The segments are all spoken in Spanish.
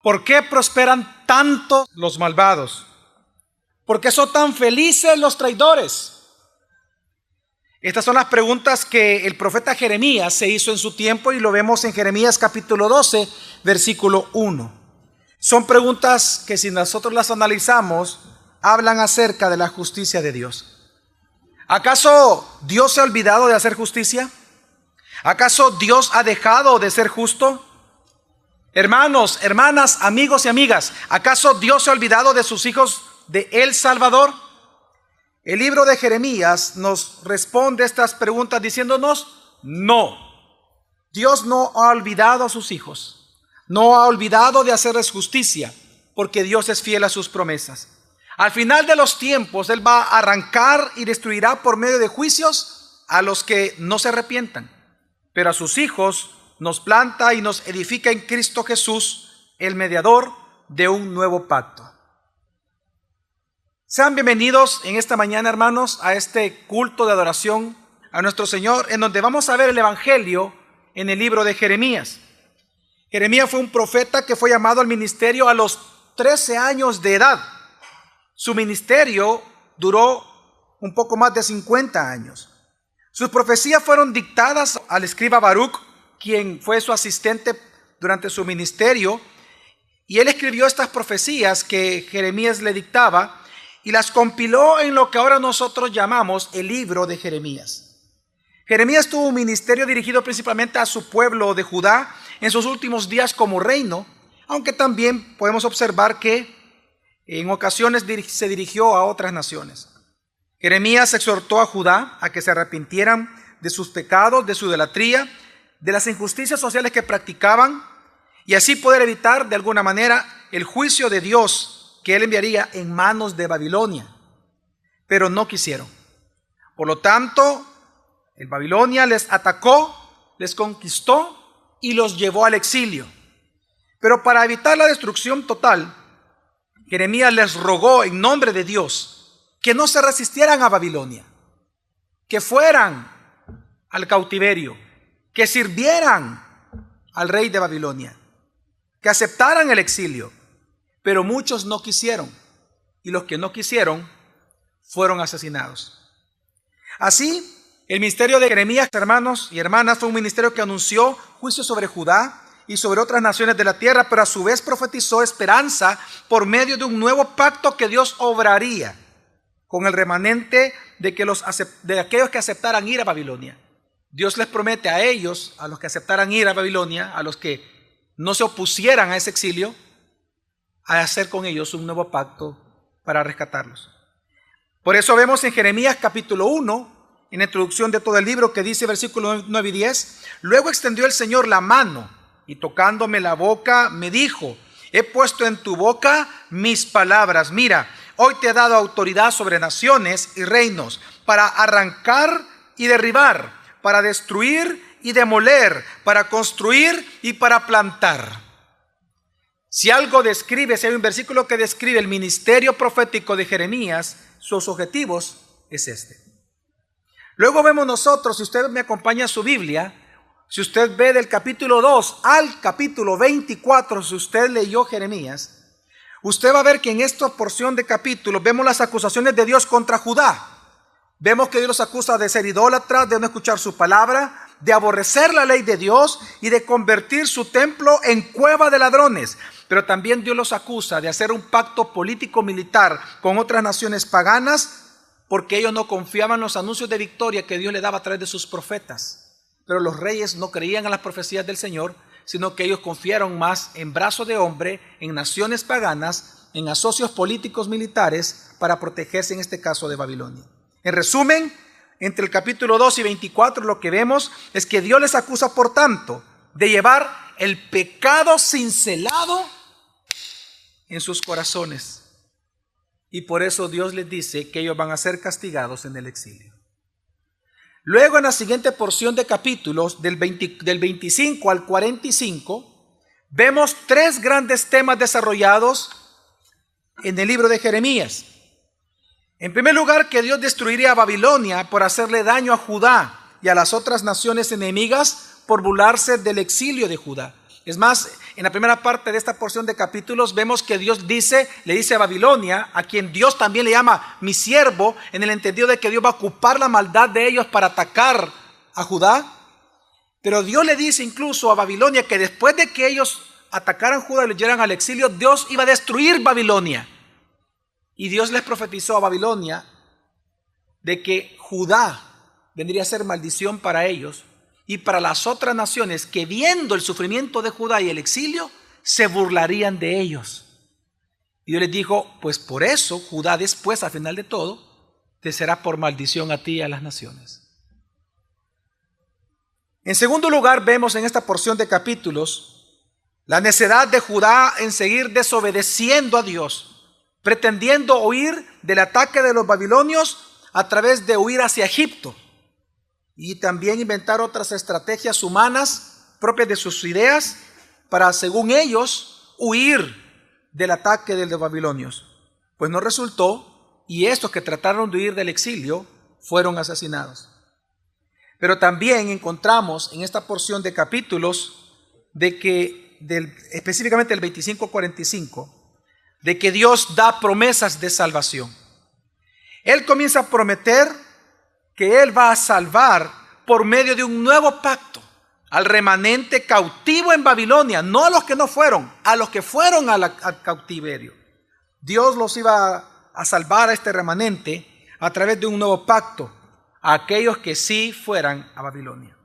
¿Por qué prosperan tanto los malvados? ¿Por qué son tan felices los traidores? Estas son las preguntas que el profeta Jeremías se hizo en su tiempo y lo vemos en Jeremías capítulo 12, versículo 1. Son preguntas que si nosotros las analizamos, hablan acerca de la justicia de Dios. ¿Acaso Dios se ha olvidado de hacer justicia? ¿Acaso Dios ha dejado de ser justo? Hermanos, hermanas, amigos y amigas, ¿acaso Dios se ha olvidado de sus hijos de El Salvador? El libro de Jeremías nos responde estas preguntas diciéndonos: no, Dios no ha olvidado a sus hijos, no ha olvidado de hacerles justicia, porque Dios es fiel a sus promesas. Al final de los tiempos, Él va a arrancar y destruirá por medio de juicios a los que no se arrepientan, pero a sus hijos nos planta y nos edifica en Cristo Jesús, el mediador de un nuevo pacto. Sean bienvenidos en esta mañana, hermanos, a este culto de adoración a nuestro Señor, en donde vamos a ver el Evangelio en el libro de Jeremías. Jeremías fue un profeta que fue llamado al ministerio a los 13 años de edad. Su ministerio duró un poco más de 50 años. Sus profecías fueron dictadas al escriba Baruch, quien fue su asistente durante su ministerio, y él escribió estas profecías que Jeremías le dictaba y las compiló en lo que ahora nosotros llamamos el libro de Jeremías. Jeremías tuvo un ministerio dirigido principalmente a su pueblo de Judá en sus últimos días como reino, aunque también podemos observar que en ocasiones se dirigió a otras naciones. Jeremías exhortó a Judá a que se arrepintieran de sus pecados, de su idolatría, de las injusticias sociales que practicaban, y así poder evitar de alguna manera el juicio de Dios que Él enviaría en manos de Babilonia. Pero no quisieron. Por lo tanto, el Babilonia les atacó, les conquistó y los llevó al exilio. Pero para evitar la destrucción total, Jeremías les rogó en nombre de Dios que no se resistieran a Babilonia, que fueran al cautiverio, que sirvieran al rey de Babilonia, que aceptaran el exilio. Pero muchos no quisieron, y los que no quisieron fueron asesinados. Así, el ministerio de Jeremías, hermanos y hermanas, fue un ministerio que anunció juicio sobre Judá y sobre otras naciones de la tierra, pero a su vez profetizó esperanza por medio de un nuevo pacto que Dios obraría con el remanente de aquellos que aceptaran ir a Babilonia. Dios les promete a ellos, a los que aceptaran ir a Babilonia, a los que no se opusieran a ese exilio, a hacer con ellos un nuevo pacto para rescatarlos. Por eso vemos en Jeremías capítulo 1, en la introducción de todo el libro, que dice versículos 9 y 10, luego extendió el Señor la mano y tocándome la boca me dijo, he puesto en tu boca mis palabras. Mira, hoy te he dado autoridad sobre naciones y reinos para arrancar y derribar, para destruir y demoler, para construir y para plantar. Si algo describe, si hay un versículo que describe el ministerio profético de Jeremías, sus objetivos es este. Luego vemos nosotros, si usted me acompaña a su Biblia, si usted ve del capítulo 2 al capítulo 24, si usted leyó Jeremías, usted va a ver que en esta porción de capítulos vemos las acusaciones de Dios contra Judá. Vemos que Dios los acusa de ser idólatras, de no escuchar su palabra, de aborrecer la ley de Dios y de convertir su templo en cueva de ladrones. Pero también Dios los acusa de hacer un pacto político-militar con otras naciones paganas porque ellos no confiaban en los anuncios de victoria que Dios le daba a través de sus profetas. Pero los reyes no creían en las profecías del Señor, sino que ellos confiaron más en brazo de hombre, en naciones paganas, en asocios políticos militares para protegerse en este caso de Babilonia. En resumen, entre el capítulo 2 y 24 lo que vemos es que Dios les acusa, por tanto, de llevar el pecado cincelado en sus corazones. Y por eso Dios les dice que ellos van a ser castigados en el exilio. Luego, en la siguiente porción de capítulos, del 25 al 45, vemos tres grandes temas desarrollados en el libro de Jeremías. En primer lugar, que Dios destruiría a Babilonia por hacerle daño a Judá y a las otras naciones enemigas por burlarse del exilio de Judá. Es más, en la primera parte de esta porción de capítulos vemos que Dios le dice a Babilonia, a quien Dios también le llama mi siervo, en el entendido de que Dios va a ocupar la maldad de ellos para atacar a Judá. Pero Dios le dice incluso a Babilonia que después de que ellos atacaran Judá y lo llevaran al exilio, Dios iba a destruir Babilonia. Y Dios les profetizó a Babilonia de que Judá vendría a ser maldición para ellos y para las otras naciones que, viendo el sufrimiento de Judá y el exilio, se burlarían de ellos. Y Dios les dijo, pues por eso Judá después, al final de todo, te será por maldición a ti y a las naciones. En segundo lugar, vemos en esta porción de capítulos la necedad de Judá en seguir desobedeciendo a Dios, pretendiendo huir del ataque de los babilonios a través de huir hacia Egipto y también inventar otras estrategias humanas propias de sus ideas para, según ellos, huir del ataque de los babilonios. Pues no resultó, y estos que trataron de huir del exilio fueron asesinados. Pero también encontramos en esta porción de capítulos de que, específicamente el 25-45, de que Dios da promesas de salvación. Él comienza a prometer que Él va a salvar por medio de un nuevo pacto al remanente cautivo en Babilonia, no a los que no fueron, a los que fueron al cautiverio. Dios los iba a salvar a este remanente a través de un nuevo pacto, a aquellos que sí fueran a Babilonia.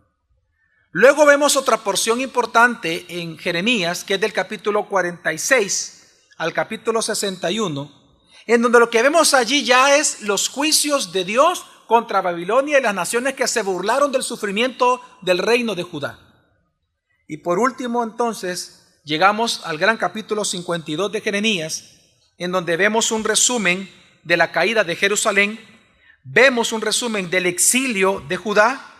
Luego vemos otra porción importante en Jeremías, que es del capítulo 46 al capítulo 61, en donde lo que vemos allí ya es los juicios de Dios contra Babilonia y las naciones que se burlaron del sufrimiento del reino de Judá. Y por último, entonces, llegamos al gran capítulo 52 de Jeremías, en donde vemos un resumen de la caída de Jerusalén, vemos un resumen del exilio de Judá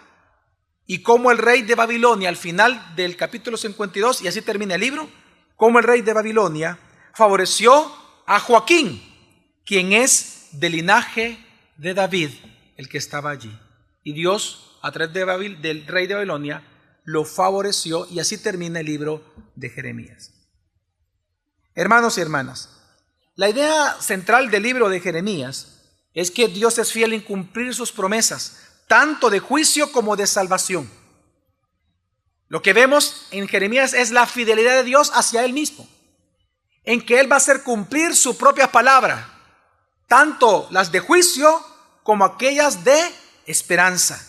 y cómo el rey de Babilonia, al final del capítulo 52, y así termina el libro, cómo el rey de Babilonia favoreció a Joaquín, quien es del linaje de David, el que estaba allí. Y Dios, a través del rey de Babilonia, lo favoreció, y así termina el libro de Jeremías. Hermanos y hermanas, la idea central del libro de Jeremías es que Dios es fiel en cumplir sus promesas, tanto de juicio como de salvación. Lo que vemos en Jeremías es la fidelidad de Dios hacia Él mismo, en que Él va a hacer cumplir su propia palabra, tanto las de juicio como aquellas de esperanza.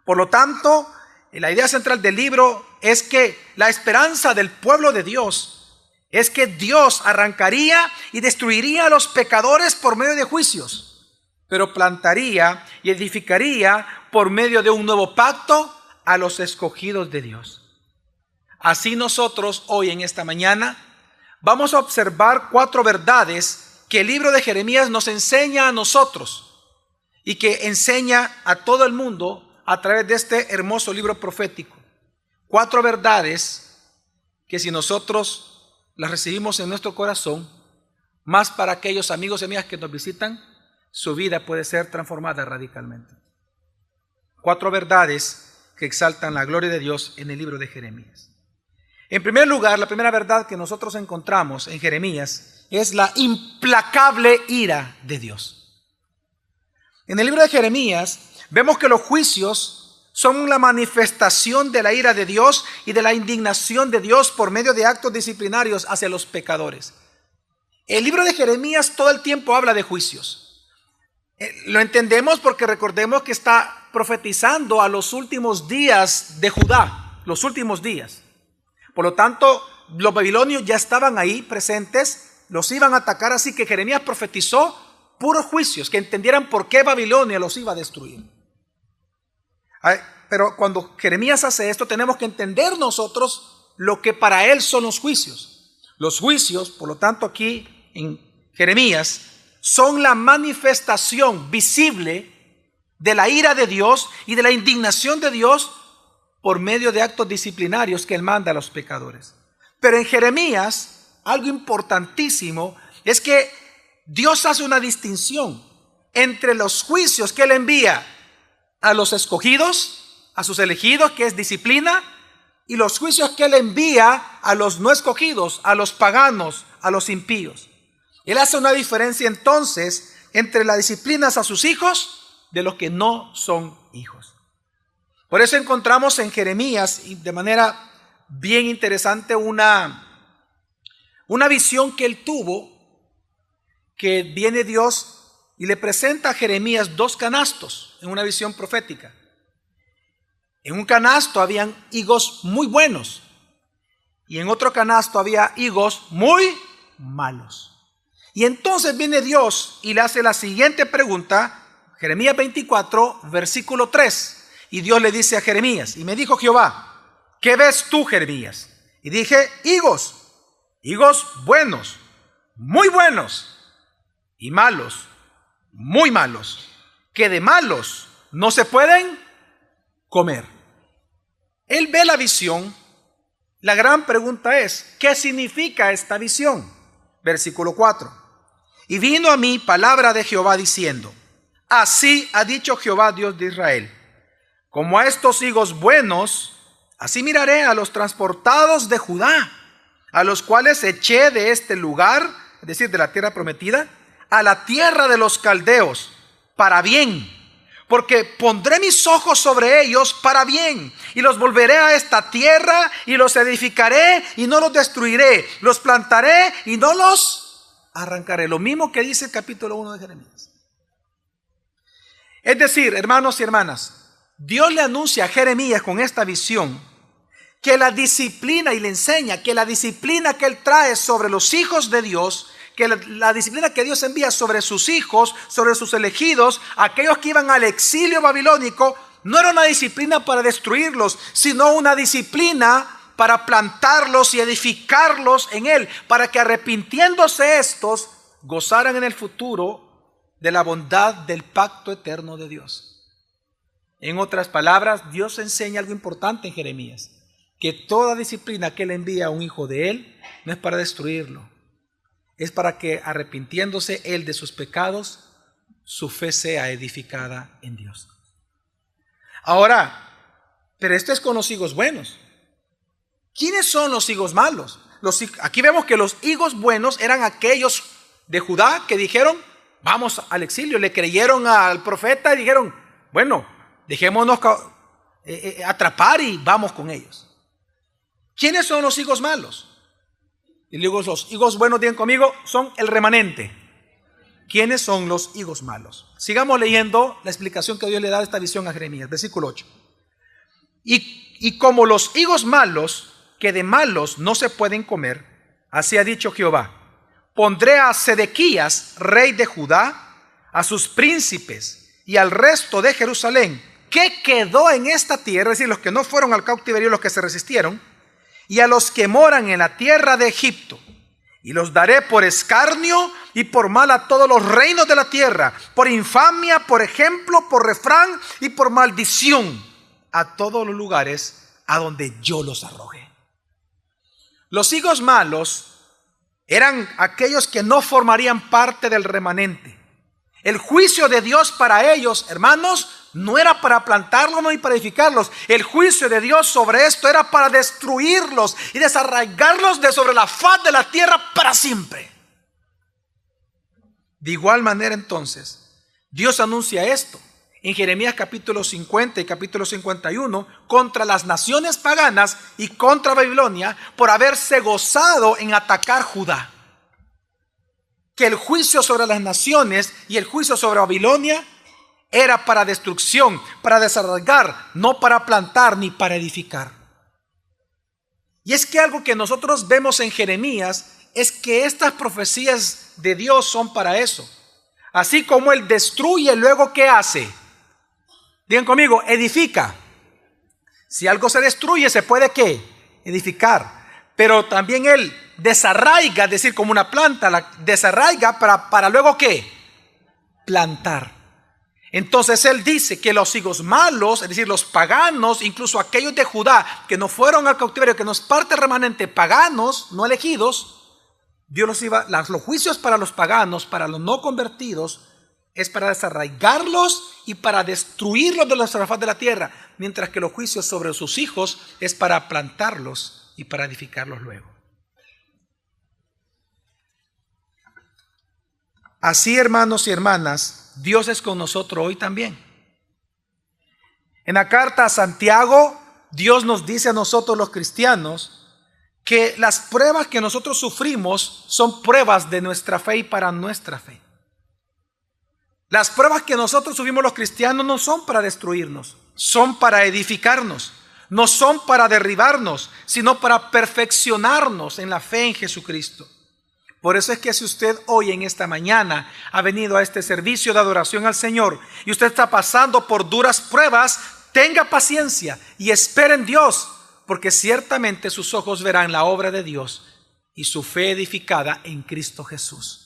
Por lo tanto, la idea central del libro es que la esperanza del pueblo de Dios es que Dios arrancaría y destruiría a los pecadores por medio de juicios, pero plantaría y edificaría por medio de un nuevo pacto a los escogidos de Dios. Así nosotros hoy en esta mañana vamos a observar 4 verdades que el libro de Jeremías nos enseña a nosotros y que enseña a todo el mundo a través de este hermoso libro profético. 4 verdades que, si nosotros las recibimos en nuestro corazón, más para aquellos amigos y amigas que nos visitan, su vida puede ser transformada radicalmente. 4 verdades que exaltan la gloria de Dios en el libro de Jeremías. En primer lugar, la primera verdad que nosotros encontramos en Jeremías es la implacable ira de Dios. En el libro de Jeremías vemos que los juicios son la manifestación de la ira de Dios y de la indignación de Dios por medio de actos disciplinarios hacia los pecadores. El libro de Jeremías todo el tiempo habla de juicios. Lo entendemos porque recordemos que está profetizando a los últimos días de Judá, los últimos días. Por lo tanto, los babilonios ya estaban ahí presentes, los iban a atacar, así que Jeremías profetizó puros juicios, que entendieran por qué Babilonia los iba a destruir. Pero cuando Jeremías hace esto, tenemos que entender nosotros lo que para él son los juicios. Los juicios, por lo tanto, aquí en Jeremías, son la manifestación visible de la ira de Dios y de la indignación de Dios por medio de actos disciplinarios que Él manda a los pecadores. Pero en Jeremías, algo importantísimo es que Dios hace una distinción entre los juicios que Él envía a los escogidos, a sus elegidos, que es disciplina, y los juicios que Él envía a los no escogidos, a los paganos, a los impíos. Él hace una diferencia entonces entre las disciplinas a sus hijos de los que no son hijos. Por eso encontramos en Jeremías, y de manera bien interesante, una visión que él tuvo, que viene Dios y le presenta a Jeremías dos canastos en una visión profética. En un canasto habían higos muy buenos y en otro canasto había higos muy malos. Y entonces viene Dios y le hace la siguiente pregunta, Jeremías 24, versículo 3. Y Dios le dice a Jeremías, y me dijo Jehová, ¿qué ves tú, Jeremías? Y dije, higos buenos, muy buenos, y malos, muy malos, que de malos no se pueden comer. Él ve la visión. La gran pregunta es, ¿qué significa esta visión? Versículo 4. Y vino a mí palabra de Jehová diciendo, así ha dicho Jehová Dios de Israel, como a estos higos buenos, así miraré a los transportados de Judá, a los cuales eché de este lugar, es decir, de la tierra prometida, a la tierra de los caldeos, para bien, porque pondré mis ojos sobre ellos para bien, y los volveré a esta tierra, y los edificaré, y no los destruiré, los plantaré, y no los arrancaré. Lo mismo que dice el capítulo 1 de Jeremías. Es decir, hermanos y hermanas, Dios le anuncia a Jeremías con esta visión que la disciplina, y le enseña que la disciplina que él trae sobre los hijos de Dios, que la disciplina que Dios envía sobre sus hijos, sobre sus elegidos, aquellos que iban al exilio babilónico, no era una disciplina para destruirlos, sino una disciplina para plantarlos y edificarlos en Él, para que arrepintiéndose estos, gozaran en el futuro de la bondad del pacto eterno de Dios. En otras palabras, Dios enseña algo importante en Jeremías, que toda disciplina que Él envía a un hijo de Él no es para destruirlo, es para que arrepintiéndose Él de sus pecados, su fe sea edificada en Dios. Ahora, pero esto es con los higos buenos. ¿Quiénes son los higos malos? Aquí vemos que los higos buenos eran aquellos de Judá que dijeron, vamos al exilio, le creyeron al profeta y dijeron, bueno, dejémonos atrapar y vamos con ellos. ¿Quiénes son los higos malos? Y luego los higos buenos, digan conmigo, son el remanente. ¿Quiénes son los higos malos? Sigamos leyendo la explicación que Dios le da de esta visión a Jeremías, versículo 8. Y como los higos malos, que de malos no se pueden comer, así ha dicho Jehová, pondré a Sedequías, rey de Judá, a sus príncipes y al resto de Jerusalén, que quedó en esta tierra, es decir, los que no fueron al cautiverio, los que se resistieron, y a los que moran en la tierra de Egipto, y los daré por escarnio y por mal a todos los reinos de la tierra, por infamia, por ejemplo, por refrán y por maldición, a todos los lugares a donde yo los arroje. Los higos malos eran aquellos que no formarían parte del remanente. El juicio de Dios para ellos, hermanos, no era para plantarlos ni para edificarlos. El juicio de Dios sobre esto era para destruirlos y desarraigarlos de sobre la faz de la tierra para siempre. De igual manera, entonces, Dios anuncia esto en Jeremías capítulo 50 y capítulo 51 contra las naciones paganas y contra Babilonia por haberse gozado en atacar Judá. Que el juicio sobre las naciones y el juicio sobre Babilonia era para destrucción, para desarraigar, no para plantar ni para edificar. Y es que algo que nosotros vemos en Jeremías es que estas profecías de Dios son para eso. Así como Él destruye, luego ¿qué hace? Digan conmigo, edifica. Si algo se destruye, se puede ¿qué? Edificar. Pero también Él desarraiga, es decir, como una planta, la desarraiga para luego ¿qué? Plantar. Entonces Él dice que los higos malos, es decir, los paganos, incluso aquellos de Judá que no fueron al cautiverio, que no es parte remanente, paganos, no elegidos, Dios los juicios para los paganos, para los no convertidos, es para desarraigarlos y para destruirlos de la faz de la tierra, mientras que los juicios sobre sus hijos es para plantarlos y para edificarlos luego. Así, hermanos y hermanas, Dios es con nosotros hoy también. En la carta a Santiago, Dios nos dice a nosotros los cristianos que las pruebas que nosotros sufrimos son pruebas de nuestra fe y para nuestra fe. Las pruebas que nosotros sufrimos los cristianos no son para destruirnos, son para edificarnos, no son para derribarnos, sino para perfeccionarnos en la fe en Jesucristo. Por eso es que si usted hoy en esta mañana ha venido a este servicio de adoración al Señor y usted está pasando por duras pruebas, tenga paciencia y espere en Dios, porque ciertamente sus ojos verán la obra de Dios y su fe edificada en Cristo Jesús.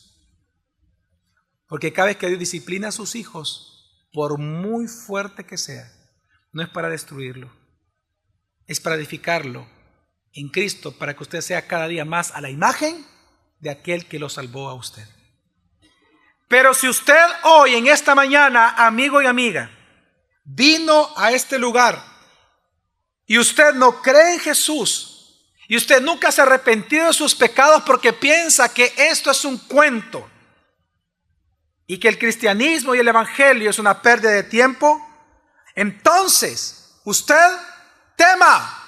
Porque cada vez que Dios disciplina a sus hijos, por muy fuerte que sea, no es para destruirlo, es para edificarlo en Cristo, para que usted sea cada día más a la imagen de aquel que lo salvó a usted. Pero si usted hoy en esta mañana, amigo y amiga, vino a este lugar y usted no cree en Jesús y usted nunca se ha arrepentido de sus pecados porque piensa que esto es un cuento y que el cristianismo y el evangelio es una pérdida de tiempo, entonces usted tema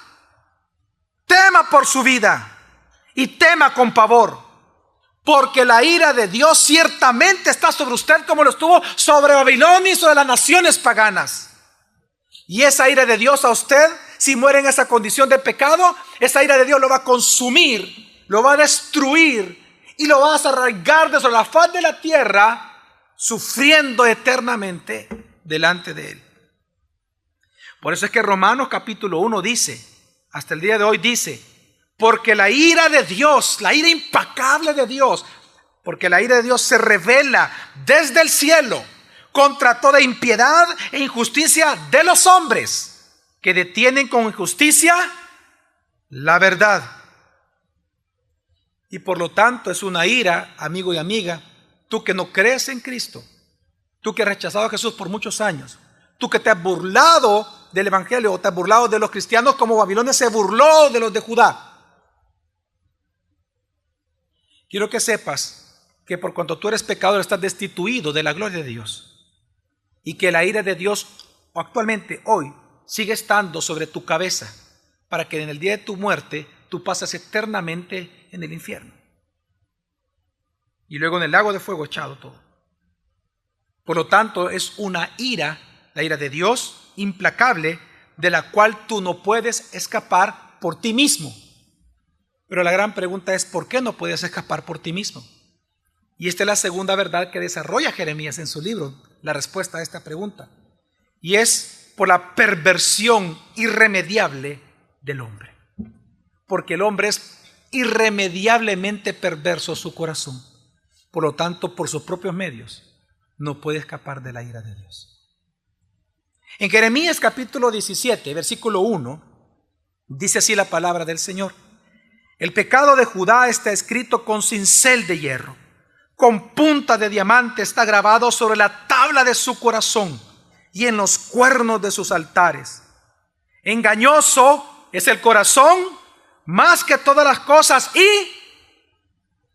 por su vida y tema con pavor. Porque la ira de Dios ciertamente está sobre usted como lo estuvo sobre Babilonia y sobre las naciones paganas. Y esa ira de Dios a usted, si muere en esa condición de pecado, esa ira de Dios lo va a consumir, lo va a destruir y lo va a desarraigar de sobre la faz de la tierra, sufriendo eternamente delante de Él. Por eso es que Romanos capítulo 1 dice, hasta el día de hoy dice, porque la ira de Dios, la ira implacable de Dios, porque la ira de Dios se revela desde el cielo contra toda impiedad e injusticia de los hombres que detienen con injusticia la verdad. Y por lo tanto es una ira, amigo y amiga, tú que no crees en Cristo, tú que has rechazado a Jesús por muchos años, tú que te has burlado del evangelio o te has burlado de los cristianos como Babilonia se burló de los de Judá. Quiero que sepas que por cuanto tú eres pecador estás destituido de la gloria de Dios y que la ira de Dios actualmente hoy sigue estando sobre tu cabeza para que en el día de tu muerte tú pases eternamente en el infierno y luego en el lago de fuego echado todo. Por lo tanto es una ira, la ira de Dios implacable, de la cual tú no puedes escapar por ti mismo. Pero la gran pregunta es, ¿por qué no puedes escapar por ti mismo? Y esta es la segunda verdad que desarrolla Jeremías en su libro, la respuesta a esta pregunta. Y es por la perversión irremediable del hombre. Porque el hombre es irremediablemente perverso su corazón. Por lo tanto, por sus propios medios, no puede escapar de la ira de Dios. En Jeremías capítulo 17, versículo 1, dice así la palabra del Señor. El pecado de Judá está escrito con cincel de hierro, con punta de diamante está grabado sobre la tabla de su corazón y en los cuernos de sus altares. Engañoso es el corazón más que todas las cosas y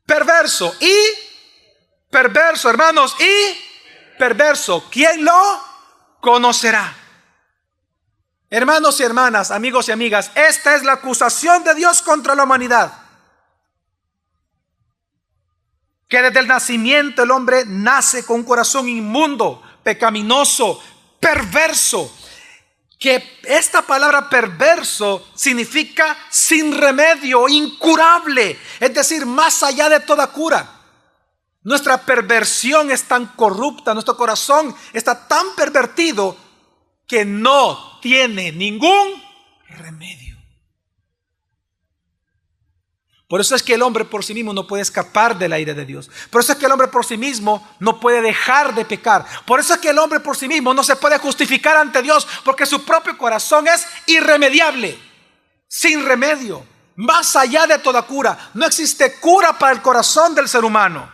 perverso, hermanos, y perverso. ¿Quién lo conocerá? Hermanos y hermanas, amigos y amigas, esta es la acusación de Dios contra la humanidad. Que desde el nacimiento el hombre nace con un corazón inmundo, pecaminoso, perverso. Que esta palabra perverso significa sin remedio, incurable, es decir, más allá de toda cura. Nuestra perversión es tan corrupta, nuestro corazón está tan pervertido que no tiene ningún remedio. Por eso es que el hombre por sí mismo no puede escapar de la ira de Dios. Por eso es que el hombre por sí mismo no puede dejar de pecar. Por eso es que el hombre por sí mismo no se puede justificar ante Dios, porque su propio corazón es irremediable, sin remedio, más allá de toda cura. No existe cura para el corazón del ser humano.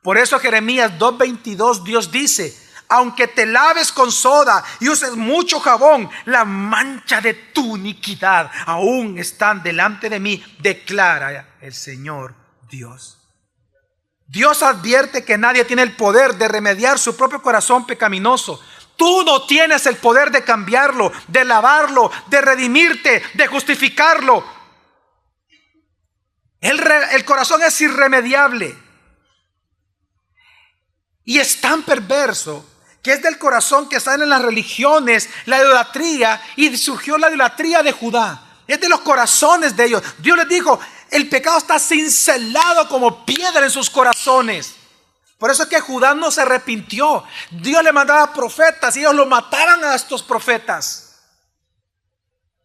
Por eso Jeremías 2:22 Dios dice: aunque te laves con soda y uses mucho jabón, la mancha de tu iniquidad aún están delante de mí, declara el Señor Dios. Dios advierte que nadie tiene el poder de remediar su propio corazón pecaminoso. Tú no tienes el poder de cambiarlo, de lavarlo, de redimirte, de justificarlo. El corazón es irremediable. Y es tan perverso que es del corazón que salen las religiones, la idolatría, y surgió la idolatría de Judá. Es de los corazones de ellos. Dios les dijo: el pecado está cincelado como piedra en sus corazones. Por eso es que Judá no se arrepintió. Dios le mandaba profetas y ellos lo mataban a estos profetas.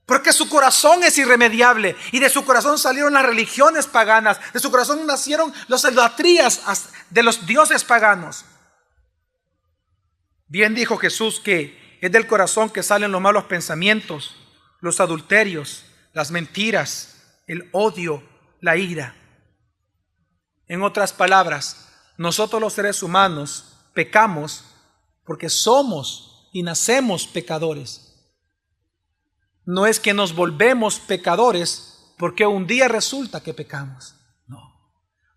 Porque su corazón es irremediable. Y de su corazón salieron las religiones paganas. De su corazón nacieron las idolatrías de los dioses paganos. Bien dijo Jesús que es del corazón que salen los malos pensamientos, los adulterios, las mentiras, el odio, la ira. En otras palabras, nosotros los seres humanos pecamos porque somos y nacemos pecadores. No es que nos volvemos pecadores porque un día resulta que pecamos. No.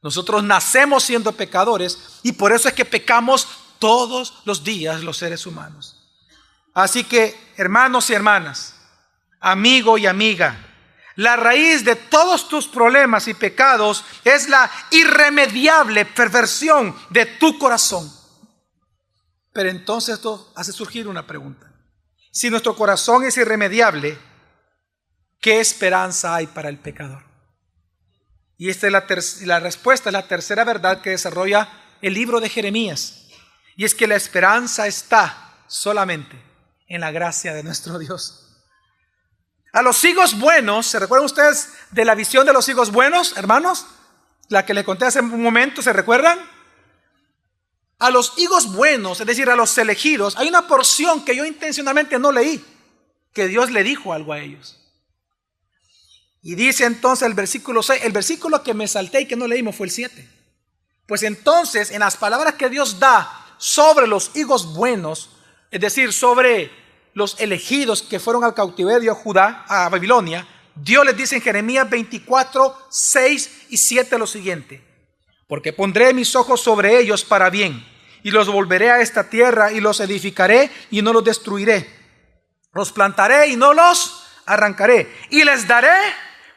Nosotros nacemos siendo pecadores y por eso es que pecamos todos los días los seres humanos. Así que, hermanos y hermanas, amigo y amiga, la raíz de todos tus problemas y pecados es la irremediable perversión de tu corazón. Pero entonces esto hace surgir una pregunta. Si nuestro corazón es irremediable, ¿qué esperanza hay para el pecador? Y esta es la respuesta, es la tercera verdad que desarrolla el libro de Jeremías. Y es que la esperanza está solamente en la gracia de nuestro Dios. A los higos buenos, ¿se recuerdan ustedes de la visión de los higos buenos, hermanos? La que les conté hace un momento, ¿se recuerdan? A los higos buenos, es decir, a los elegidos, hay una porción que yo intencionalmente no leí, que Dios le dijo algo a ellos. Y dice entonces el versículo 6, el versículo que me salté y que no leímos fue el 7. Pues entonces, en las palabras que Dios da sobre los higos buenos, es decir, sobre los elegidos que fueron al cautiverio a Judá, a Babilonia, Dios les dice en Jeremías 24, 6 y 7 lo siguiente: porque pondré mis ojos sobre ellos para bien, y los volveré a esta tierra, y los edificaré y no los destruiré. Los plantaré y no los arrancaré, y les daré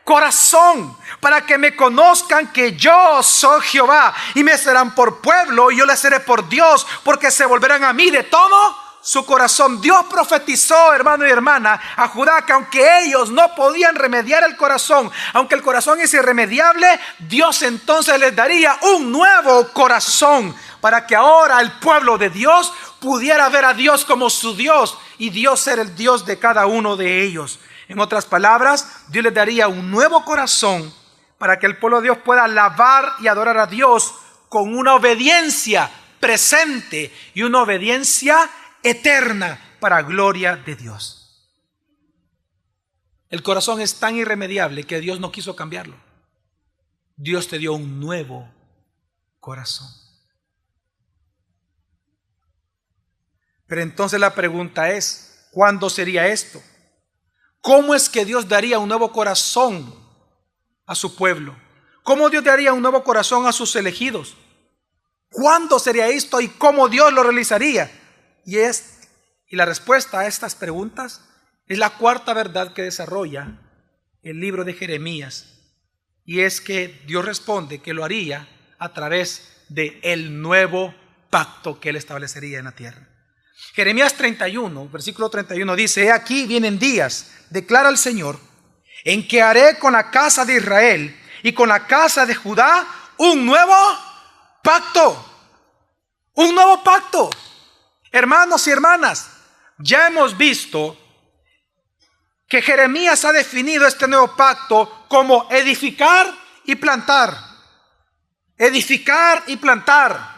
corazón para que me conozcan que yo soy Jehová, y me serán por pueblo y yo les seré por Dios, porque se volverán a mí de todo su corazón. Dios profetizó, hermano y hermana, a Judá que aunque ellos no podían remediar el corazón, aunque el corazón es irremediable, Dios entonces les daría un nuevo corazón para que ahora el pueblo de Dios pudiera ver a Dios como su Dios y Dios ser el Dios de cada uno de ellos. En otras palabras, Dios les daría un nuevo corazón para que el pueblo de Dios pueda alabar y adorar a Dios con una obediencia presente y una obediencia eterna para gloria de Dios. El corazón es tan irremediable que Dios no quiso cambiarlo. Dios te dio un nuevo corazón. Pero entonces la pregunta es, ¿cuándo sería esto? ¿Cómo es que Dios daría un nuevo corazón a su pueblo? ¿Cómo Dios daría un nuevo corazón a sus elegidos? ¿Cuándo sería esto y cómo Dios lo realizaría? Y la respuesta a estas preguntas es la cuarta verdad que desarrolla el libro de Jeremías. Y es que Dios responde que lo haría a través del nuevo pacto que Él establecería en la tierra. Jeremías 31, versículo 31 dice: he aquí vienen días, declara el Señor, en que haré con la casa de Israel y con la casa de Judá un nuevo pacto. Un nuevo pacto. Hermanos y hermanas, ya hemos visto que Jeremías ha definido este nuevo pacto como edificar y plantar. Edificar y plantar.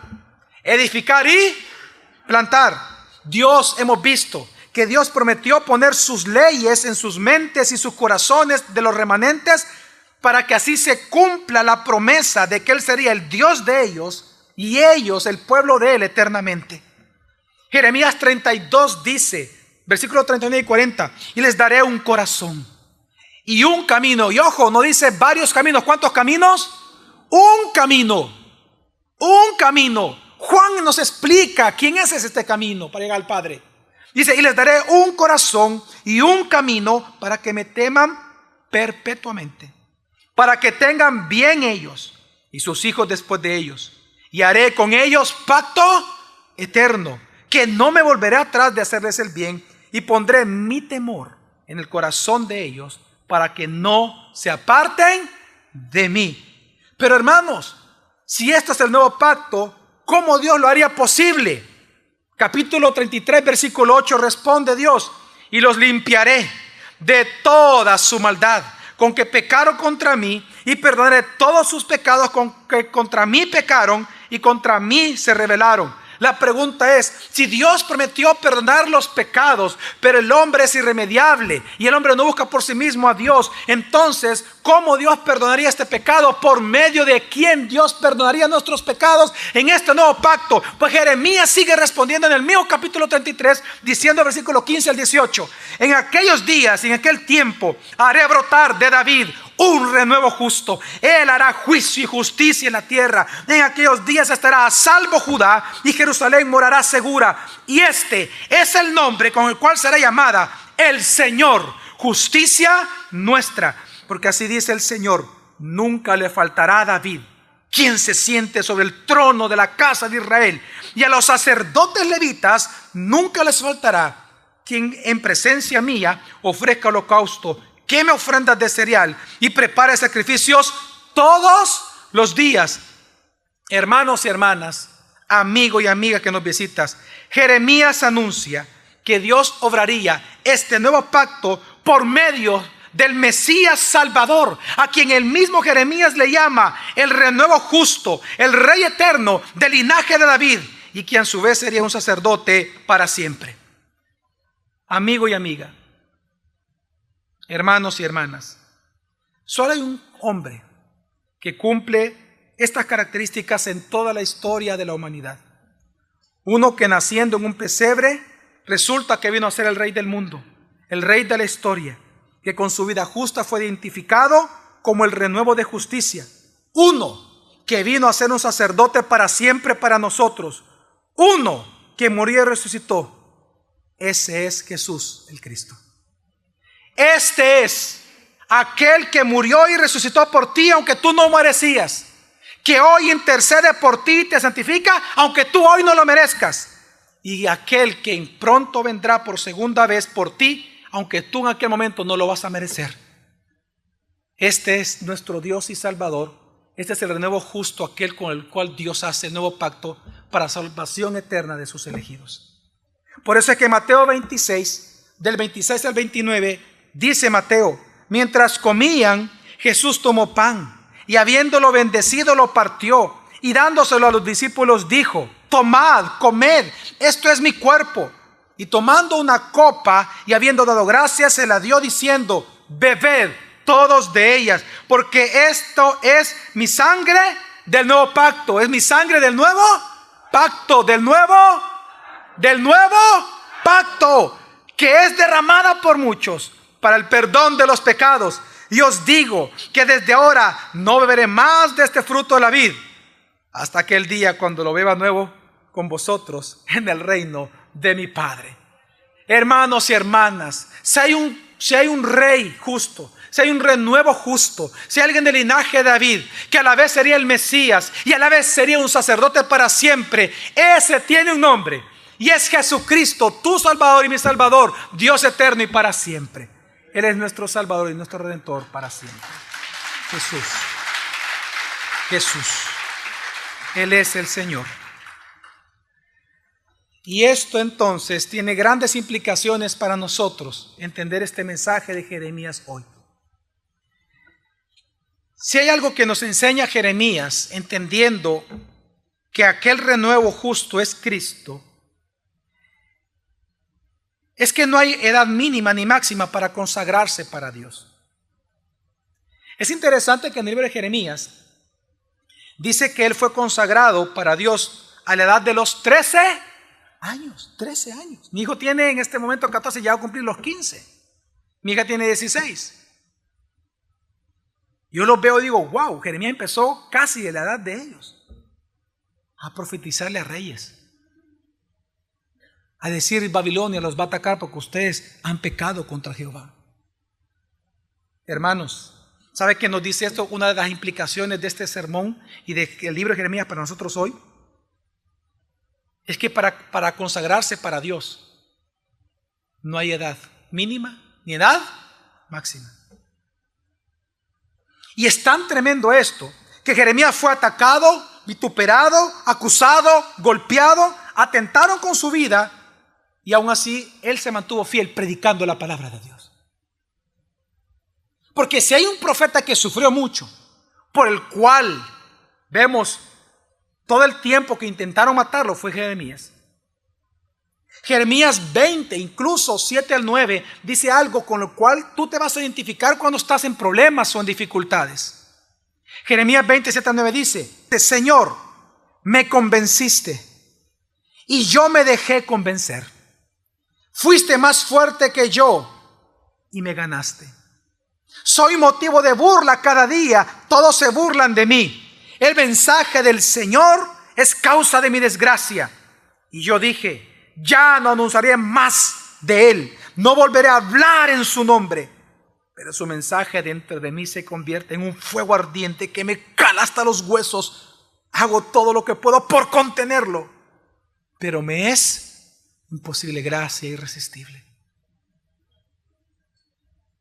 Edificar y plantar. Dios, hemos visto que Dios prometió poner sus leyes en sus mentes y sus corazones de los remanentes para que así se cumpla la promesa de que Él sería el Dios de ellos y ellos, el pueblo de él, eternamente. Jeremías 32 dice, versículos 39 y 40, y les daré un corazón y un camino. Y ojo, no dice varios caminos. ¿Cuántos caminos? Un camino. Un camino. Juan nos explica quién es este camino para llegar al Padre. Dice, y les daré un corazón y un camino para que me teman perpetuamente, para que tengan bien ellos y sus hijos después de ellos. Y haré con ellos pacto eterno, que no me volveré atrás de hacerles el bien, y pondré mi temor en el corazón de ellos para que no se aparten de mí. Pero hermanos, si esto es el nuevo pacto, ¿cómo Dios lo haría posible? Capítulo 33, versículo 8, responde Dios: y los limpiaré de toda su maldad con que pecaron contra mí, y perdonaré todos sus pecados con que contra mí pecaron y contra mí se rebelaron. La pregunta es, si Dios prometió perdonar los pecados, pero el hombre es irremediable y el hombre no busca por sí mismo a Dios, entonces, ¿cómo Dios perdonaría este pecado? ¿Por medio de quién Dios perdonaría nuestros pecados en este nuevo pacto? Pues Jeremías sigue respondiendo en el mismo capítulo 33, diciendo versículo 15 al 18: en aquellos días y en aquel tiempo haré brotar de David un renuevo justo. Él hará juicio y justicia en la tierra. En aquellos días estará a salvo Judá, y Jerusalén morará segura. Y este es el nombre con el cual será llamada: el Señor, justicia nuestra. Porque así dice el Señor: nunca le faltará a David quien se siente sobre el trono de la casa de Israel, y a los sacerdotes levitas nunca les faltará quien en presencia mía ofrezca holocausto, queme ofrendas de cereal y prepare sacrificios todos los días. Hermanos y hermanas, amigo y amiga que nos visitas, Jeremías anuncia que Dios obraría este nuevo pacto por medio del Mesías Salvador, a quien el mismo Jeremías le llama el renuevo justo, el Rey eterno del linaje de David, y quien a su vez sería un sacerdote para siempre. Amigo y amiga, hermanos y hermanas, solo hay un hombre que cumple estas características en toda la historia de la humanidad. Uno que, naciendo en un pesebre, resulta que vino a ser el rey del mundo, el rey de la historia, que con su vida justa fue identificado como el renuevo de justicia. Uno que vino a ser un sacerdote para siempre para nosotros. Uno que murió y resucitó. Ese es Jesús el Cristo. Este es aquel que murió y resucitó por ti aunque tú no merecías, que hoy intercede por ti y te santifica aunque tú hoy no lo merezcas, y aquel que pronto vendrá por segunda vez por ti aunque tú en aquel momento no lo vas a merecer. Este es nuestro Dios y Salvador. Este es el renuevo justo, aquel con el cual Dios hace el nuevo pacto para salvación eterna de sus elegidos. Por eso es que Mateo 26, del 26 al 29, dice Mateo: mientras comían, Jesús tomó pan y habiéndolo bendecido lo partió, y dándoselo a los discípulos dijo: tomad, comed, esto es mi cuerpo. Y tomando una copa y habiendo dado gracias, se la dio diciendo: bebed todos de ellas, porque esto es mi sangre del nuevo pacto. Es mi sangre del nuevo pacto, del nuevo pacto, que es derramada por muchos para el perdón de los pecados. Y os digo que desde ahora no beberé más de este fruto de la vid, hasta aquel día cuando lo beba nuevo con vosotros en el reino de mi Padre. Hermanos y hermanas, si hay un rey justo, si hay un renuevo justo, si hay alguien del linaje de David, que a la vez sería el Mesías y a la vez sería un sacerdote para siempre, ese tiene un nombre, y es Jesucristo, tu Salvador y mi Salvador, Dios eterno y para siempre. Él es nuestro Salvador y nuestro Redentor para siempre. Jesús. Él es el Señor. Y esto entonces tiene grandes implicaciones para nosotros, entender este mensaje de Jeremías hoy. Si hay algo que nos enseña Jeremías, entendiendo que aquel renuevo justo es Cristo, es que no hay edad mínima ni máxima para consagrarse para Dios. Es interesante que en el libro de Jeremías Dice que él fue consagrado para Dios a la edad de los 13 años. 13 años. Mi hijo tiene en este momento 14, ya va a cumplir los 15. Mi hija tiene 16. Yo los veo y digo, wow, Jeremías empezó casi de la edad de ellos a profetizarle a reyes, a decir Babilonia los va a atacar porque ustedes han pecado contra Jehová. Hermanos, ¿sabe qué nos dice esto? Una de las implicaciones de este sermón y del libro de Jeremías para nosotros hoy es que para consagrarse para Dios no hay edad mínima ni edad máxima. Y es tan tremendo esto que Jeremías fue atacado, vituperado, acusado, golpeado, atentaron con su vida y aún así él se mantuvo fiel predicando la palabra de Dios. Porque si hay un profeta que sufrió mucho, por el cual vemos todo el tiempo que intentaron matarlo, fue Jeremías. Jeremías 20, incluso 7 al 9, dice algo con lo cual tú te vas a identificar cuando estás en problemas o en dificultades. Jeremías 20, 7 al 9 dice: Señor, me convenciste y yo me dejé convencer. Fuiste más fuerte que yo y me ganaste. Soy motivo de burla cada día, todos se burlan de mí. El mensaje del Señor es causa de mi desgracia. Y yo dije: ya no anunciaré más de él, no volveré a hablar en su nombre. Pero su mensaje dentro de mí se convierte en un fuego ardiente que me cala hasta los huesos. Hago todo lo que puedo por contenerlo, pero me es imposible, gracia irresistible.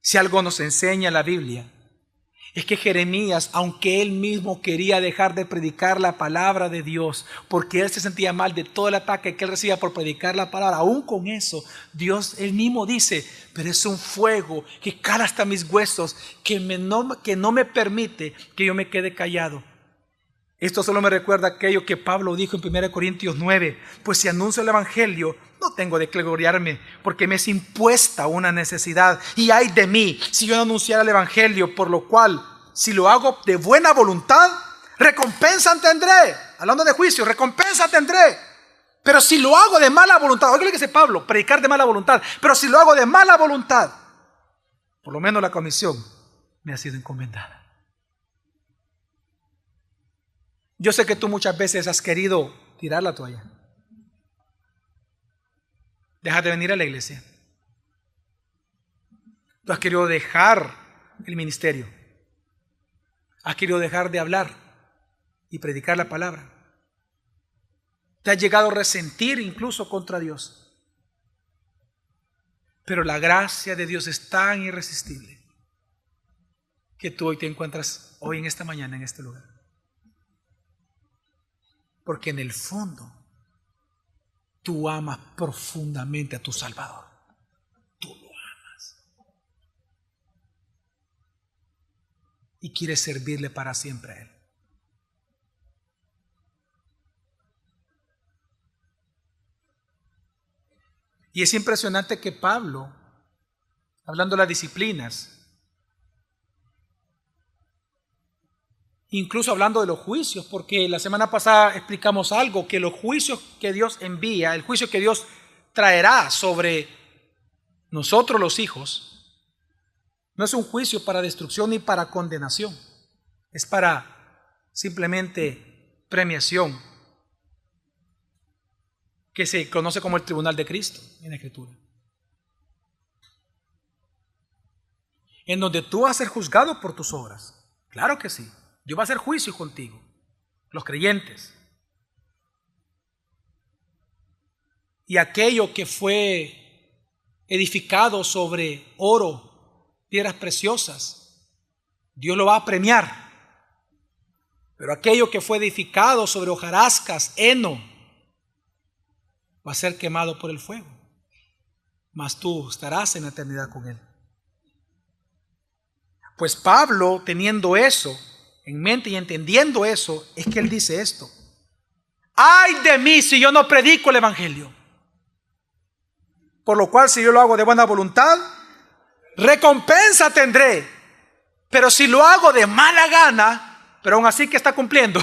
Si algo nos enseña la Biblia, es que Jeremías, aunque él mismo quería dejar de predicar la palabra de Dios, porque él se sentía mal de todo el ataque que él recibía por predicar la palabra, aún con eso, Dios él mismo dice: pero es un fuego que cala hasta mis huesos, que no me permite que yo me quede callado. Esto solo me recuerda aquello que Pablo dijo en 1 Corintios 9: pues si anuncio el evangelio, no tengo de qué gloriarme, porque me es impuesta una necesidad. Y ay de mí, si yo no anunciara el evangelio, por lo cual, si lo hago de buena voluntad, recompensa tendré. Hablando de juicio, recompensa tendré. Pero si lo hago de mala voluntad, oiga lo que dice Pablo, predicar de mala voluntad. Pero si lo hago de mala voluntad, por lo menos la comisión me ha sido encomendada. Yo sé que tú muchas veces has querido tirar la toalla. Deja de venir a la iglesia. Tú has querido dejar el ministerio. Has querido dejar de hablar y predicar la palabra. Te has llegado a resentir incluso contra Dios. Pero la gracia de Dios es tan irresistible que tú hoy te encuentras, hoy en esta mañana, en este lugar. Porque en el fondo tú amas profundamente a tu Salvador. Tú lo amas. Y quieres servirle para siempre a Él. Y es impresionante que Pablo, hablando de las disciplinas, incluso hablando de los juicios, porque la semana pasada explicamos algo, que los juicios que Dios envía, el juicio que Dios traerá sobre nosotros los hijos, no es un juicio para destrucción ni para condenación, es para simplemente premiación, que se conoce como el tribunal de Cristo en la Escritura, en donde tú vas a ser juzgado por tus obras. Claro que sí. Dios va a hacer juicio contigo, los creyentes. Y aquello que fue edificado sobre oro, piedras preciosas, Dios lo va a premiar. Pero aquello que fue edificado sobre hojarascas, heno, va a ser quemado por el fuego. Mas tú estarás en la eternidad con Él. Pues Pablo, teniendo eso en mente y entendiendo eso, es que él dice esto: ay de mí si yo no predico el evangelio. Por lo cual, si yo lo hago de buena voluntad, recompensa tendré. Pero si lo hago de mala gana, pero aún así que está cumpliendo,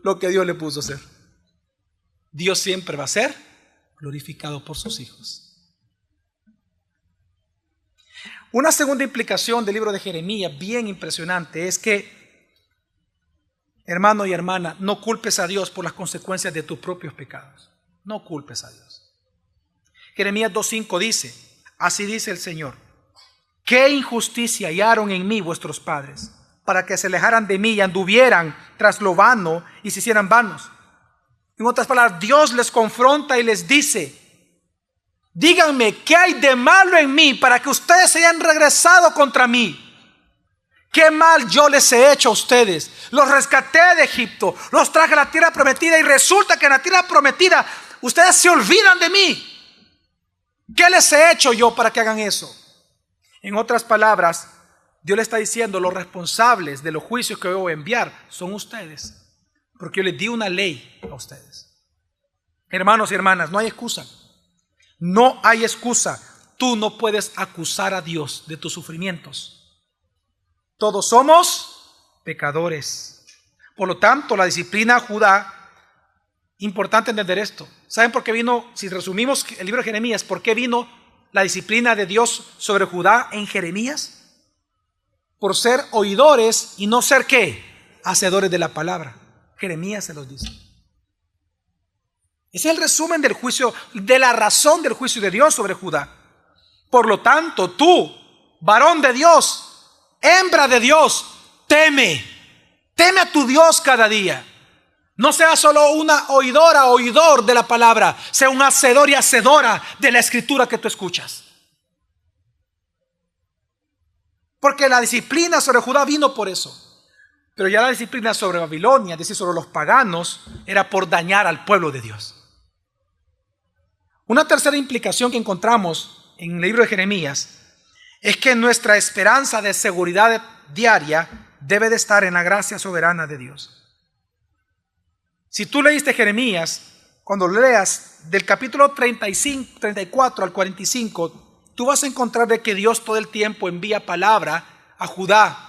lo que Dios le puso a hacer. Dios siempre va a ser glorificado por sus hijos. Una segunda implicación del libro de Jeremías, bien impresionante, es que, hermano y hermana, no culpes a Dios por las consecuencias de tus propios pecados. No culpes a Dios. Jeremías 2:5 dice, así dice el Señor: qué injusticia hallaron en mí vuestros padres, para que se alejaran de mí y anduvieran tras lo vano y se hicieran vanos. En otras palabras, Dios les confronta y les dice: díganme, ¿qué hay de malo en mí para que ustedes se hayan regresado contra mí? ¿Qué mal yo les he hecho a ustedes? Los rescaté de Egipto, los traje a la tierra prometida y resulta que en la tierra prometida ustedes se olvidan de mí. ¿Qué les he hecho yo para que hagan eso? En otras palabras, Dios le está diciendo: los responsables de los juicios que yo voy a enviar son ustedes, porque yo les di una ley a ustedes. Hermanos y hermanas, no hay excusa. No hay excusa. Tú no puedes acusar a Dios de tus sufrimientos. Todos somos pecadores. Por lo tanto, la disciplina a Judá, importante entender esto. ¿Saben por qué vino? Si resumimos el libro de Jeremías, ¿por qué vino la disciplina de Dios sobre Judá en Jeremías? Por ser oidores y no ser ¿qué? Hacedores de la palabra. Jeremías se los dice. Ese es el resumen del juicio, de la razón del juicio de Dios sobre Judá. Por lo tanto, tú, varón de Dios, hembra de Dios, teme a tu Dios cada día. No seas solo una oidora, oidor de la palabra, sea un hacedor y hacedora de la escritura que tú escuchas. Porque la disciplina sobre Judá vino por eso. Pero ya la disciplina sobre Babilonia, es decir, sobre los paganos, era por dañar al pueblo de Dios. Una tercera implicación que encontramos en el libro de Jeremías es que nuestra esperanza de seguridad diaria debe de estar en la gracia soberana de Dios. Si tú leíste Jeremías, cuando leas del capítulo 34 al 45, tú vas a encontrar de que Dios todo el tiempo envía palabra a Judá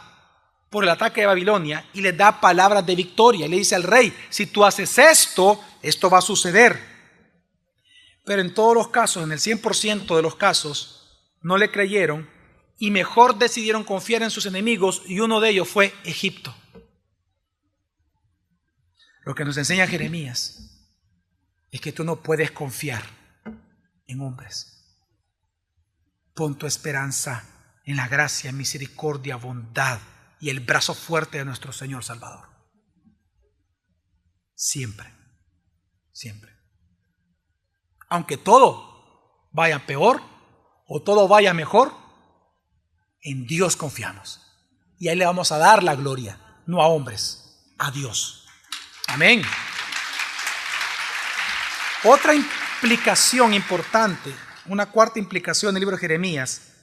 por el ataque de Babilonia y le da palabras de victoria. Y le dice al rey: si tú haces esto, esto va a suceder. Pero en todos los casos, en el 100% de los casos, no le creyeron y mejor decidieron confiar en sus enemigos, y uno de ellos fue Egipto. Lo que nos enseña Jeremías es que tú no puedes confiar en hombres. Pon tu esperanza en la gracia, misericordia, bondad y el brazo fuerte de nuestro Señor Salvador. Siempre, siempre. Aunque todo vaya peor o todo vaya mejor, en Dios confiamos. Y ahí le vamos a dar la gloria, no a hombres, a Dios. Amén. Otra implicación importante, una cuarta implicación del libro de Jeremías,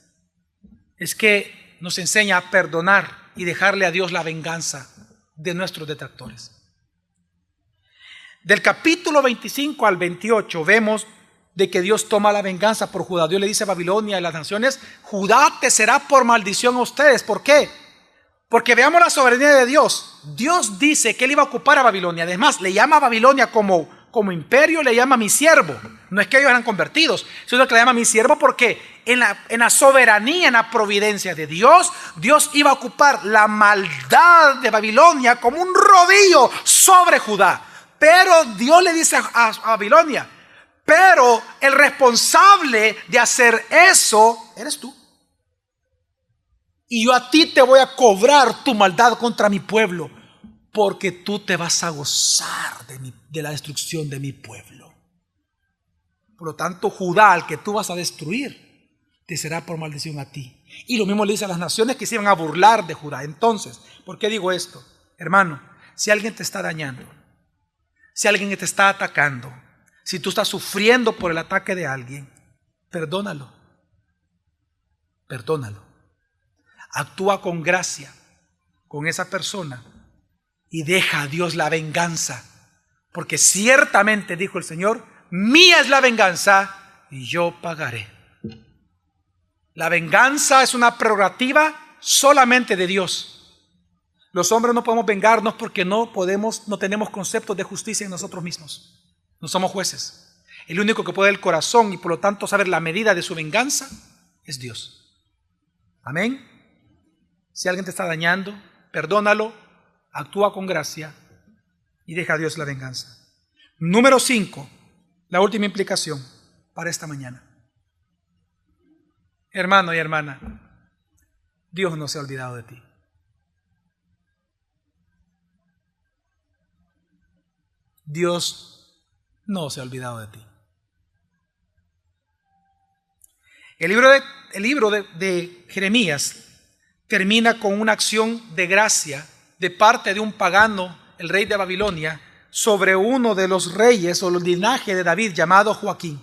es que nos enseña a perdonar y dejarle a Dios la venganza de nuestros detractores. Del capítulo 25 al 28 vemos de que Dios toma la venganza por Judá. Dios le dice a Babilonia y a las naciones: Judá te será por maldición a ustedes. ¿Por qué? Porque veamos la soberanía de Dios. Dios dice que Él iba a ocupar a Babilonia. Además, le llama a Babilonia como imperio, le llama mi siervo. No es que ellos eran convertidos, sino que le llama mi siervo porque en la soberanía, en la providencia de Dios, Dios iba a ocupar la maldad de Babilonia como un rodillo sobre Judá. Pero Dios le dice a Babilonia: pero el responsable de hacer eso eres tú. Y yo a ti te voy a cobrar tu maldad contra mi pueblo, porque tú te vas a gozar de la destrucción de mi pueblo. Por lo tanto, Judá, al que tú vas a destruir, te será por maldición a ti. Y lo mismo le dice a las naciones que se iban a burlar de Judá. Entonces, ¿por qué digo esto? Hermano, si alguien te está dañando, si alguien te está atacando, si tú estás sufriendo por el ataque de alguien, perdónalo. Perdónalo. Actúa con gracia con esa persona y deja a Dios la venganza. Porque ciertamente, dijo el Señor, mía es la venganza y yo pagaré. La venganza es una prerrogativa solamente de Dios. Los hombres no podemos vengarnos porque no tenemos conceptos de justicia en nosotros mismos. No somos jueces. El único que puede el corazón y por lo tanto saber la medida de su venganza es Dios. Amén. Si alguien te está dañando, perdónalo, actúa con gracia y deja a Dios la venganza. Número 5, la última implicación para esta mañana. Hermano y hermana, Dios no se ha olvidado de ti. Dios no se ha olvidado de ti. El libro de Jeremías termina con una acción de gracia de parte de un pagano, el rey de Babilonia, sobre uno de los reyes o el linaje de David llamado Joaquín.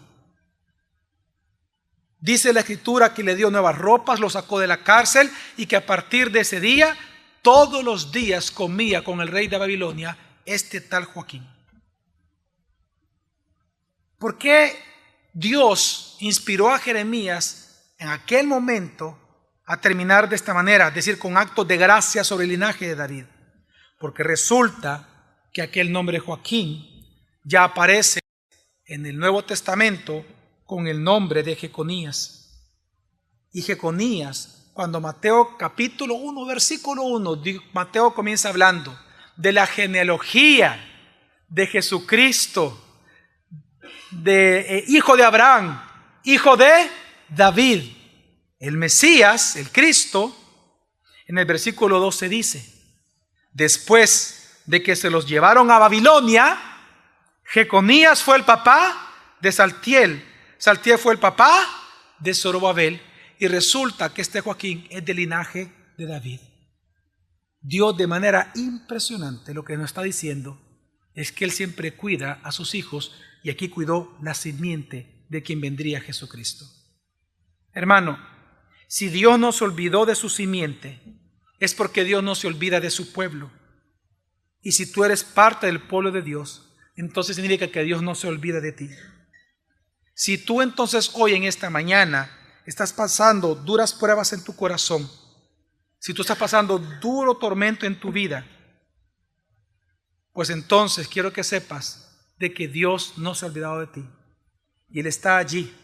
Dice la escritura que le dio nuevas ropas, lo sacó de la cárcel y que a partir de ese día, todos los días comía con el rey de Babilonia este tal Joaquín. ¿Por qué Dios inspiró a Jeremías en aquel momento a terminar de esta manera, es decir, con actos de gracia sobre el linaje de David? Porque resulta que aquel nombre Joaquín ya aparece en el Nuevo Testamento con el nombre de Jeconías. Y Jeconías, cuando Mateo capítulo 1, versículo 1, Mateo comienza hablando de la genealogía de Jesucristo, de hijo de Abraham, hijo de David, el Mesías, el Cristo. En el versículo 12 dice: después de que se los llevaron a Babilonia, Jeconías fue el papá de Saltiel, Saltiel fue el papá de Zorobabel, y resulta que este Joaquín es del linaje de David. Dios, de manera impresionante, lo que nos está diciendo es que Él siempre cuida a sus hijos, y aquí cuidó la simiente de quien vendría Jesucristo. Hermano, si Dios no se olvidó de su simiente, es porque Dios no se olvida de su pueblo. Y si tú eres parte del pueblo de Dios, entonces significa que Dios no se olvida de ti. Si tú entonces hoy en esta mañana estás pasando duras pruebas en tu corazón, si tú estás pasando duro tormento en tu vida, pues entonces quiero que sepas de que Dios no se ha olvidado de ti. Y Él está allí.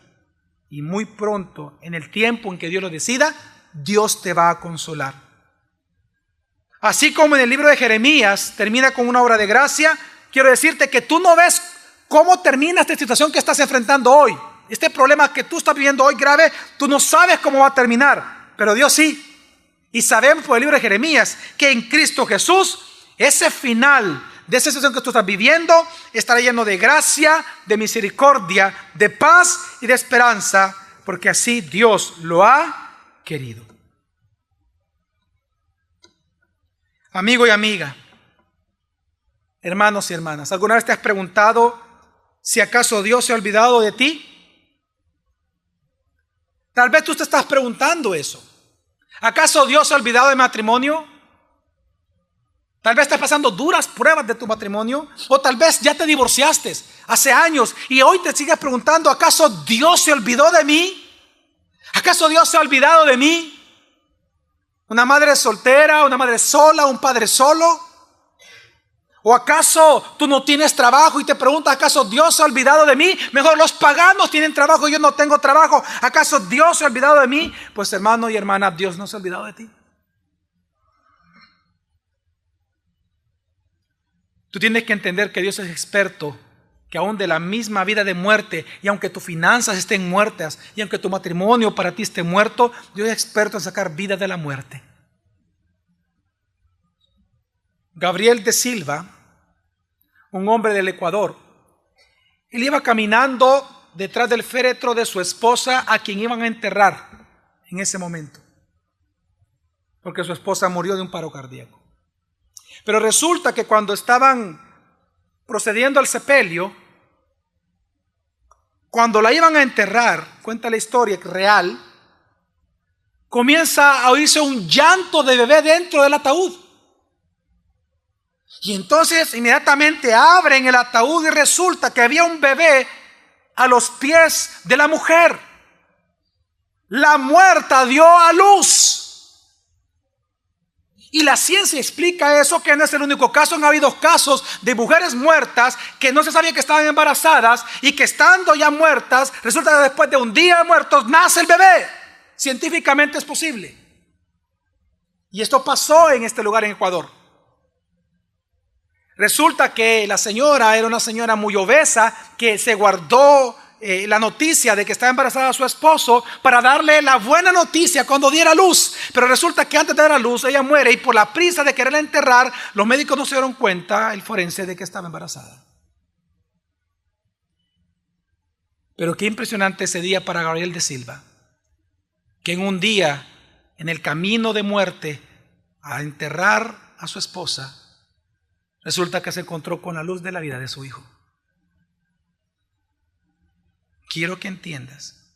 Y muy pronto, en el tiempo en que Dios lo decida, Dios te va a consolar. Así como en el libro de Jeremías termina con una obra de gracia, quiero decirte que tú no ves cómo termina esta situación que estás enfrentando hoy. Este problema que tú estás viviendo hoy grave, tú no sabes cómo va a terminar, pero Dios sí. Y sabemos por el libro de Jeremías que en Cristo Jesús, ese final de esa situación que tú estás viviendo estará lleno de gracia, de misericordia, de paz y de esperanza, porque así Dios lo ha querido. Amigo y amiga, hermanos y hermanas, ¿alguna vez te has preguntado si acaso Dios se ha olvidado de ti? Tal vez tú te estás preguntando eso. ¿Acaso Dios se ha olvidado del matrimonio? Tal vez estás pasando duras pruebas de tu matrimonio, o tal vez ya te divorciaste hace años y hoy te sigues preguntando: ¿acaso Dios se olvidó de mí? ¿Acaso Dios se ha olvidado de mí? ¿Una madre soltera, una madre sola, un padre solo? ¿O acaso tú no tienes trabajo y te preguntas: ¿acaso Dios se ha olvidado de mí? Mejor los paganos tienen trabajo y yo no tengo trabajo. ¿Acaso Dios se ha olvidado de mí? Pues hermano y hermana, Dios no se ha olvidado de ti. Tú tienes que entender que Dios es experto, que aún de la misma vida de muerte, y aunque tus finanzas estén muertas, y aunque tu matrimonio para ti esté muerto, Dios es experto en sacar vida de la muerte. Gabriel de Silva, un hombre del Ecuador, él iba caminando detrás del féretro de su esposa, a quien iban a enterrar en ese momento, porque su esposa murió de un paro cardíaco. Pero resulta que cuando estaban procediendo al sepelio, cuando la iban a enterrar, cuenta la historia real, comienza a oírse un llanto de bebé dentro del ataúd. Y entonces inmediatamente abren el ataúd y resulta que había un bebé a los pies de la mujer. La muerta dio a luz. Y la ciencia explica eso, que no es el único caso. Han habido casos de mujeres muertas que no se sabía que estaban embarazadas y que estando ya muertas, resulta que después de un día de muertos nace el bebé. Científicamente es posible. Y esto pasó en este lugar en Ecuador. Resulta que la señora era una señora muy obesa que se guardó la noticia de que estaba embarazada a su esposo para darle la buena noticia cuando diera luz. Pero resulta que antes de dar a luz ella muere, y por la prisa de quererla enterrar, los médicos no se dieron cuenta, el forense, de que estaba embarazada. Pero qué impresionante ese día para Gabriel de Silva, que en un día, en el camino de muerte a enterrar a su esposa, resulta que se encontró con la luz de la vida de su hijo. Quiero que entiendas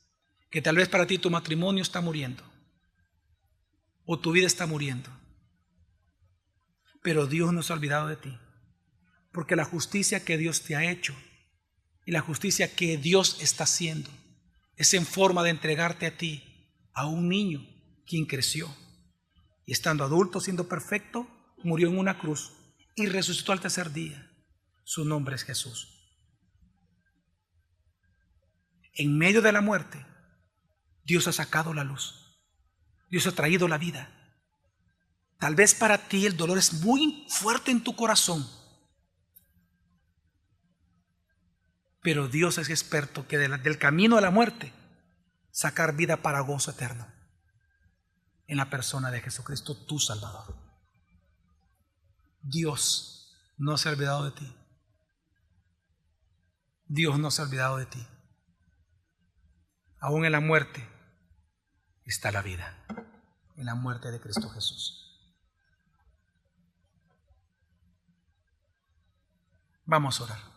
que tal vez para ti tu matrimonio está muriendo o tu vida está muriendo, pero Dios no se ha olvidado de ti, porque la justicia que Dios te ha hecho y la justicia que Dios está haciendo es en forma de entregarte a ti, a un niño quien creció y estando adulto, siendo perfecto, murió en una cruz y resucitó al tercer día. Su nombre es Jesús. En medio de la muerte, Dios ha sacado la luz. Dios ha traído la vida. Tal vez para ti el dolor es muy fuerte en tu corazón, pero Dios es experto que del camino de la muerte sacar vida para gozo eterno en la persona de Jesucristo, tu Salvador. Dios no se ha olvidado de ti. Dios no se ha olvidado de ti. Aún en la muerte está la vida, en la muerte de Cristo Jesús. Vamos a orar.